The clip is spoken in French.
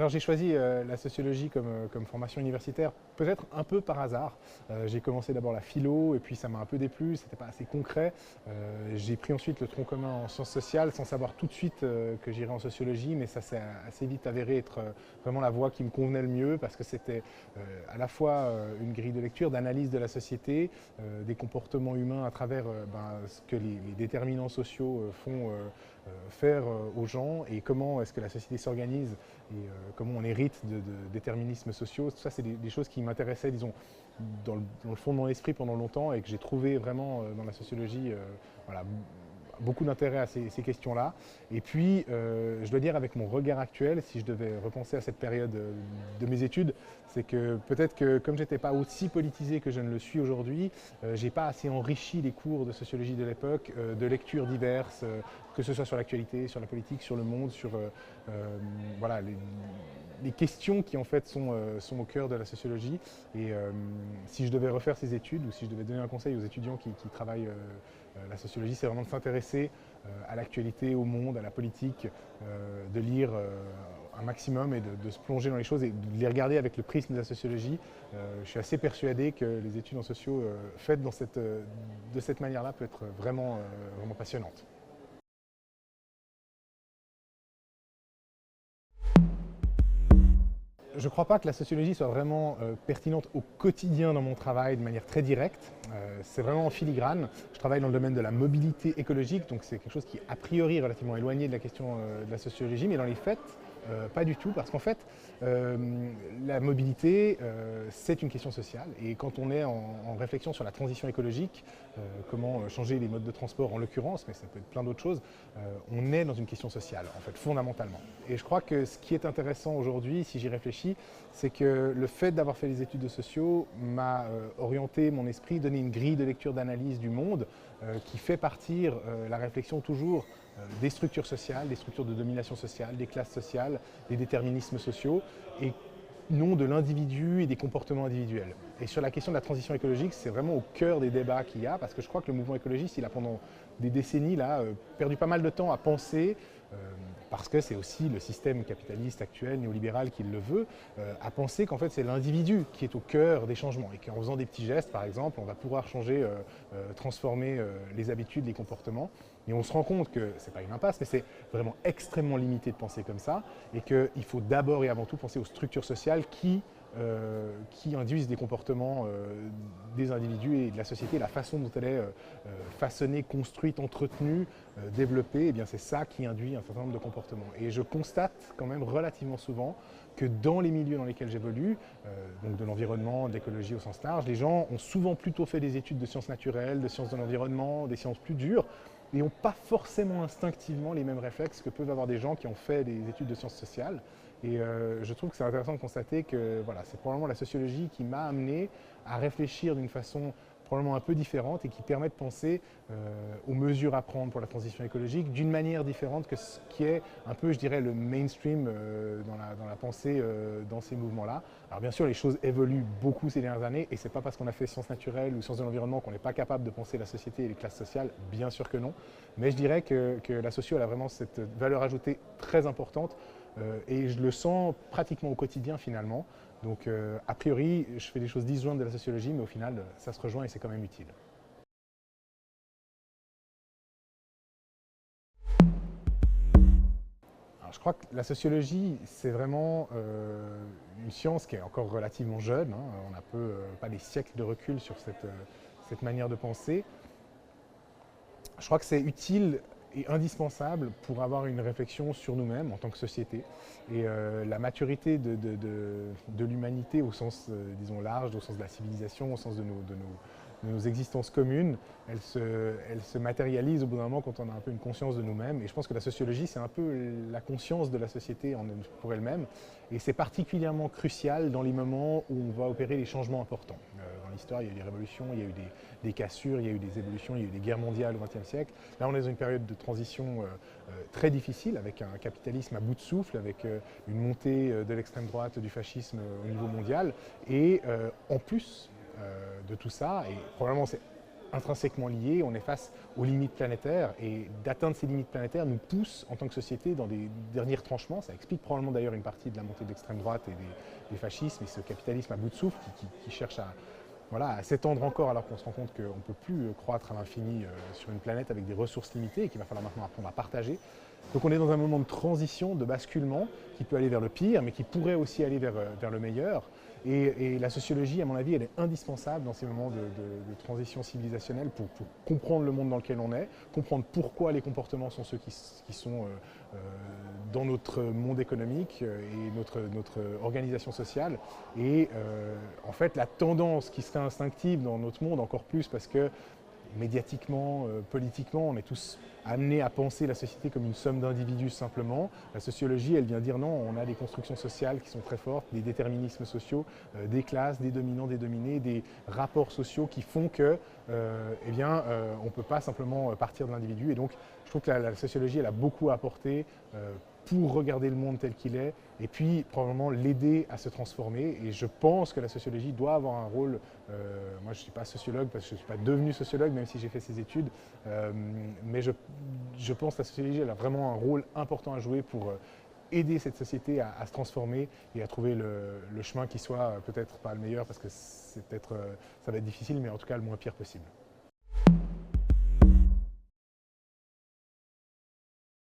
Alors j'ai choisi la sociologie comme formation universitaire, peut-être un peu par hasard. J'ai commencé d'abord la philo et puis ça m'a un peu déplu, c'était pas assez concret. J'ai pris ensuite le tronc commun en sciences sociales sans savoir tout de suite que j'irais en sociologie, mais ça s'est assez vite avéré être vraiment la voie qui me convenait le mieux parce que c'était à la fois une grille de lecture, d'analyse de la société, des comportements humains à travers ce que les déterminants sociaux font faire aux gens et comment est-ce que la société s'organise et comment on hérite de déterminismes sociaux. Tout ça, c'est des choses qui m'intéressaient, disons, dans le fond de mon esprit pendant longtemps et que j'ai trouvé vraiment dans la sociologie voilà, beaucoup d'intérêt à ces questions-là. Et puis, je dois dire, avec mon regard actuel, si je devais repenser à cette période de mes études, c'est que peut-être que comme je n'étais pas aussi politisé que je ne le suis aujourd'hui, je n'ai pas assez enrichi les cours de sociologie de l'époque, de lectures diverses, que ce soit sur l'actualité, sur la politique, sur le monde, sur voilà, les questions qui en fait sont au cœur de la sociologie. Et si je devais refaire ces études ou si je devais donner un conseil aux étudiants qui travaillent la sociologie, c'est vraiment de s'intéresser à l'actualité, au monde, à la politique, de lire un maximum et de se plonger dans les choses et de les regarder avec le prisme de la sociologie. Je suis assez persuadé que les études en sociaux faites de cette manière-là peut être vraiment, vraiment passionnantes. Je ne crois pas que la sociologie soit vraiment pertinente au quotidien dans mon travail de manière très directe. C'est vraiment en filigrane. Je travaille dans le domaine de la mobilité écologique, donc c'est quelque chose qui a priori est relativement éloigné de la question de la sociologie, mais dans les faits, pas du tout, parce qu'en fait, la mobilité, c'est une question sociale. Et quand on est en réflexion sur la transition écologique, comment changer les modes de transport en l'occurrence, mais ça peut être plein d'autres choses, on est dans une question sociale, en fait, fondamentalement. Et je crois que ce qui est intéressant aujourd'hui, si j'y réfléchis, c'est que le fait d'avoir fait les études de sociaux m'a orienté mon esprit, donné une grille de lecture d'analyse du monde qui fait partir la réflexion toujours des structures sociales, des structures de domination sociale, des classes sociales, des déterminismes sociaux, et non de l'individu et des comportements individuels. Et sur la question de la transition écologique, c'est vraiment au cœur des débats qu'il y a, parce que je crois que le mouvement écologiste, il a pendant des décennies là, perdu pas mal de temps à penser, parce que c'est aussi le système capitaliste actuel, néolibéral, qui le veut, à penser qu'en fait c'est l'individu qui est au cœur des changements, et qu'en faisant des petits gestes, par exemple, on va pouvoir changer, transformer les habitudes, les comportements. Et on se rend compte que ce n'est pas une impasse, mais c'est vraiment extrêmement limité de penser comme ça, et qu'il faut d'abord et avant tout penser aux structures sociales qui induisent des comportements des individus et de la société, la façon dont elle est façonnée, construite, entretenue, développée, eh bien c'est ça qui induit un certain nombre de comportements. Et je constate quand même relativement souvent que dans les milieux dans lesquels j'évolue, donc de l'environnement, de l'écologie au sens large, les gens ont souvent plutôt fait des études de sciences naturelles, de sciences de l'environnement, des sciences plus dures, et n'ont pas forcément instinctivement les mêmes réflexes que peuvent avoir des gens qui ont fait des études de sciences sociales. Et je trouve que c'est intéressant de constater que voilà, c'est probablement la sociologie qui m'a amené à réfléchir d'une façon probablement un peu différente et qui permet de penser aux mesures à prendre pour la transition écologique d'une manière différente que ce qui est un peu, je dirais, le mainstream dans la pensée dans ces mouvements-là. Alors bien sûr, les choses évoluent beaucoup ces dernières années et c'est pas parce qu'on a fait sciences naturelles ou sciences de l'environnement qu'on n'est pas capable de penser la société et les classes sociales, bien sûr que non. Mais je dirais que la socio elle a vraiment cette valeur ajoutée très importante et je le sens pratiquement au quotidien finalement. Donc a priori, je fais des choses disjointes de la sociologie, mais au final, ça se rejoint et c'est quand même utile. Alors, je crois que la sociologie, c'est vraiment une science qui est encore relativement jeune. Hein. On n'a pas des siècles de recul sur cette manière de penser. Je crois que c'est utile et indispensable pour avoir une réflexion sur nous-mêmes en tant que société. Et la maturité de l'humanité au sens, disons, large, au sens de la civilisation, au sens de nos existences communes, elle se matérialise au bout d'un moment quand on a un peu une conscience de nous-mêmes. Et je pense que la sociologie, c'est un peu la conscience de la société pour elle-même. Et c'est particulièrement crucial dans les moments où on va opérer les changements importants. Dans l'histoire, il y a eu des révolutions, il y a eu des cassures, il y a eu des évolutions, il y a eu des guerres mondiales au XXe siècle. Là, on est dans une période de transition très difficile, avec un capitalisme à bout de souffle, avec une montée de l'extrême droite, du fascisme au niveau mondial. Et en plus de tout ça, et probablement c'est intrinsèquement liés, on est face aux limites planétaires et d'atteindre ces limites planétaires nous pousse en tant que société dans des derniers retranchements. Ça explique probablement d'ailleurs une partie de la montée de l'extrême droite et des fascismes et ce capitalisme à bout de souffle qui cherche à s'étendre encore alors qu'on se rend compte qu'on ne peut plus croître à l'infini sur une planète avec des ressources limitées et qu'il va falloir maintenant apprendre à partager. Donc on est dans un moment de transition, de basculement qui peut aller vers le pire mais qui pourrait aussi aller vers le meilleur. Et la sociologie, à mon avis, elle est indispensable dans ces moments de transition civilisationnelle pour comprendre le monde dans lequel on est, comprendre pourquoi les comportements sont ceux qui sont dans notre monde économique et notre organisation sociale. Et en fait, la tendance qui serait instinctive dans notre monde, encore plus parce que médiatiquement, politiquement, on est tous amenés à penser la société comme une somme d'individus simplement. La sociologie, elle vient dire non, on a des constructions sociales qui sont très fortes, des déterminismes sociaux, des classes, des dominants, des dominés, des rapports sociaux qui font que, on ne peut pas simplement partir de l'individu. Et donc, je trouve que la sociologie, elle a beaucoup à apporter pour regarder le monde tel qu'il est et puis probablement l'aider à se transformer. Et je pense que la sociologie doit avoir un rôle, moi je ne suis pas sociologue parce que je ne suis pas devenu sociologue même si j'ai fait ces études, mais je pense que la sociologie elle a vraiment un rôle important à jouer pour aider cette société à se transformer et à trouver le chemin qui soit peut-être pas le meilleur parce que ça va être difficile mais en tout cas le moins pire possible.